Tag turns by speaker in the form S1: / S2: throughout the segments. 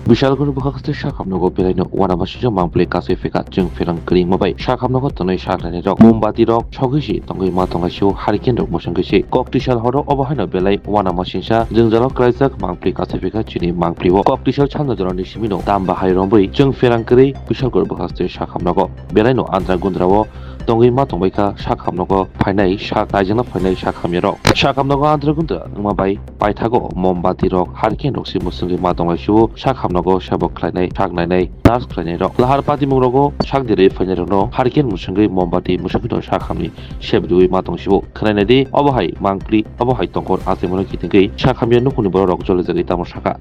S1: Bishalguru Bhakasti Shakhamnago Pelino Wanamashija Mample Kasi Fika Jung Ferang Kring Mobile Shakhamnago Tonoi Shakane Rock Mumbati Rock Chogishi Tongi Matongashu Hurricane Rock Motiongishi Cocktishal Horo Obahana Belay Wanamashinsha Junzalo Kraisak Mample Kasi Fika Chini Mampliwo Cocktishal Chandra Nishimino Tamba Hairombi Jung Ferang Kri Bishalguru Bhakasti Shakhamnago Belino Andra Gundrawo Tongi Matongaika Shakhamnago Painai Shak Tajana Painai Shakhamiro Shakhamnago Andra Gundra Mabai Paitago Mombati Rock Hurricane Rock Simusungi Matongashu Shakhamnago Shabok Kleinai, Shagnai, Dars Kleinai Rock, Lahar Pati Murogo, Shak the Refinerno, Hurricane Musungi, Mombati, Musakito Shakhamni, Shebdui Matong Shivo, Kleinadi, Obahai, Mankli, Obahai Tongor, Asimoni Kitingi, Shakhamian Kuniboro Rock Jolizaki Tamoshaka.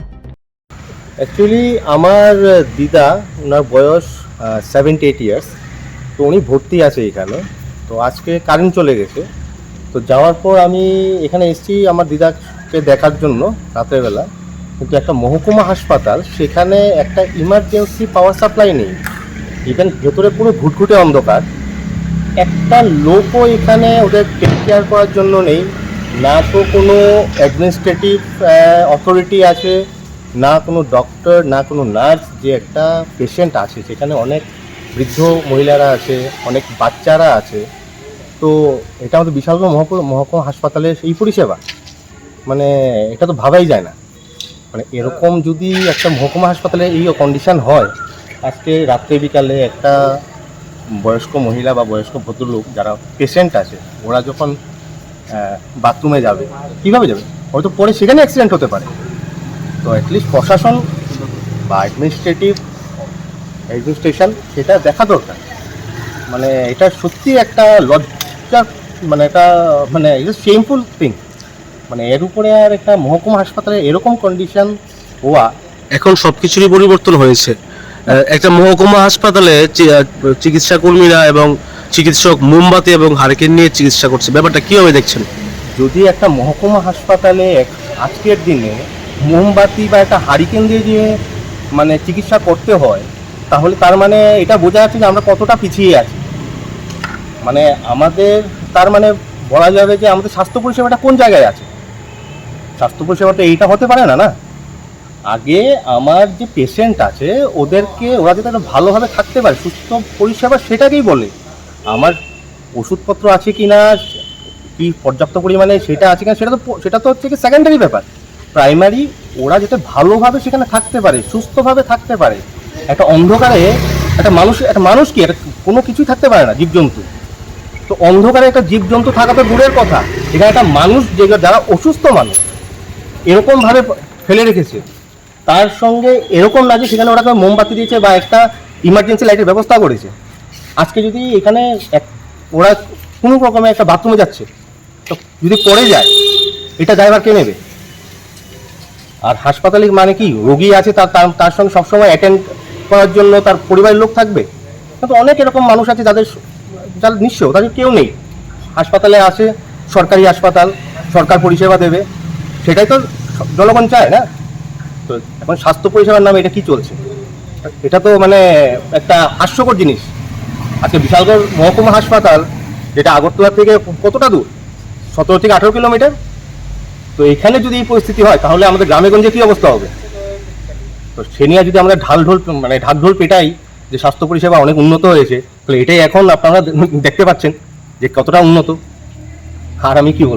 S2: Actually আমার দিদা ওনার বয়স 78 years, তো উনি ভর্তি আছে এখানে। তো আজকে কারেন্ট চলে গেছে, তো যাওয়ার পর আমি এখানে এসেছি আমার দিদাকে দেখার জন্য রাতের বেলা। কিন্তু একটা মহকুমা হাসপাতাল, সেখানে একটা ইমার্জেন্সি পাওয়ার সাপ্লাই নেই, ইভেন ভেতরে পুরো ঘুটঘুটে অন্ধকার। একটা লোকও এখানে ওদের টেক কেয়ার করার জন্য নেই, না তো কোনো অ্যাডমিনিস্ট্রেটিভ অথরিটি আছে, না কোনো ডক্টর, না কোনো নার্স। যে একটা পেশেন্ট আছে সেখানে অনেক বৃদ্ধ মহিলারা আছে, অনেক বাচ্চারা আছে। তো এটা আমাদের বিশালগড় মহকুমা হাসপাতালের এই পরিষেবা, মানে এটা তো ভাবাই যায় না। মানে এরকম যদি একটা মহকুমা হাসপাতালে এই কন্ডিশন হয়, আজকে রাত্রে বিকালে একটা বয়স্ক মহিলা বা বয়স্ক ভদ্রলোক যারা পেশেন্ট আছে, ওরা যখন বাথরুমে যাবে, কীভাবে যাবে? হয়তো পরে সেখানে অ্যাক্সিডেন্ট হতে পারে। তো অ্যাটলিস্ট প্রশাসন বা অ্যাডমিনিস্ট্রেশন সেটা দেখা দরকার। মানে এটা সত্যি একটা লজ্জা, মানে এটা মানে শেমফুল থিং। মানে এর উপরে আর একটা মহকুমা হাসপাতালে এরকম কন্ডিশন হওয়া।
S3: এখন সবকিছুরই পরিবর্তন হয়েছে। একটা মহকুমা হাসপাতালে চিকিৎসা কর্মীরা এবং চিকিৎসক মোমবাতি এবং হারিকেন নিয়ে চিকিৎসা করছে, ব্যাপারটা কিভাবে দেখছেন?
S2: যদি একটা মহকুমা হাসপাতালে আজকের দিনে মোমবাতি বা একটা হারিকেন দিয়ে যে মানে চিকিৎসা করতে হয়, তাহলে তার মানে এটা বোঝা যাচ্ছে যে আমরা কতটা পিছিয়ে আছি। মানে আমাদের তার মানে বলা যাবে যে আমাদের স্বাস্থ্য পরিষেবাটা কোন জায়গায় আছে। স্বাস্থ্য পরিষেবাটা এইটা হতে পারে না। আগে আমার যে পেশেন্ট আছে ওদেরকে ওরা যাতে একটা ভালোভাবে থাকতে পারে, সুস্থ পরিষেবা সেটাকেই বলে। আমার ওষুধপত্র আছে কি না, কি পর্যাপ্ত পরিমাণে সেটা আছে কিনা, সেটা তো হচ্ছে কি সেকেন্ডারি ব্যাপার। প্রাইমারি ওরা যাতে ভালোভাবে সেখানে থাকতে পারে, সুস্থভাবে থাকতে পারে। একটা অন্ধকারে একটা মানুষ কি একটা কোনো কিছুই থাকতে পারে না, জীবজন্তু। তো অন্ধকারে একটা জীবজন্তু থাকা তো দূরের কথা, এখানে একটা মানুষ যারা অসুস্থ মানুষ এরকমভাবে ফেলে রেখেছে। তার সঙ্গে এরকম না যে সেখানে ওরা মোমবাতি দিয়েছে বা একটা ইমার্জেন্সি লাইটের ব্যবস্থা করেছে। আজকে যদি এখানে ওরা কোনো রকমে একটা বাথরুমে যাচ্ছে, তো যদি পড়ে যায়, এটা ড্রাইভার কে নেবে? আর হাসপাতালে মানে কি রোগী আছে, তার সঙ্গে সবসময় অ্যাটেন্ড করার জন্য তার পরিবারের লোক থাকবে। কিন্তু অনেক এরকম মানুষ আছে যারা নিঃস্ব, তাদের কেউ নেই। হাসপাতালে আসে, সরকারি হাসপাতাল, সরকার পরিষেবা দেবে, সেটাই তো জনগণ চায় না। তো এখন স্বাস্থ্য পরিষেবার নামে এটা কি চলছে? এটা তো মানে একটা হাস্যকর জিনিস। আজকে বিশালগড় মহকুমা হাসপাতাল, যেটা আগরতলা থেকে কতটা দূর, 17 থেকে 18 কিলোমিটার। তো এখানে যদি এই পরিস্থিতি হয়, তাহলে আমাদের গ্রামে গঞ্জে কী অবস্থা হবে? তো সে নিয়ে যদি আমরা ঢাকঢোল পেটাই যে স্বাস্থ্য পরিষেবা অনেক উন্নত হয়েছে, তাহলে এটাই এখন আপনারা দেখতে পাচ্ছেন যে কতটা উন্নত। আর আমি কি বলবো।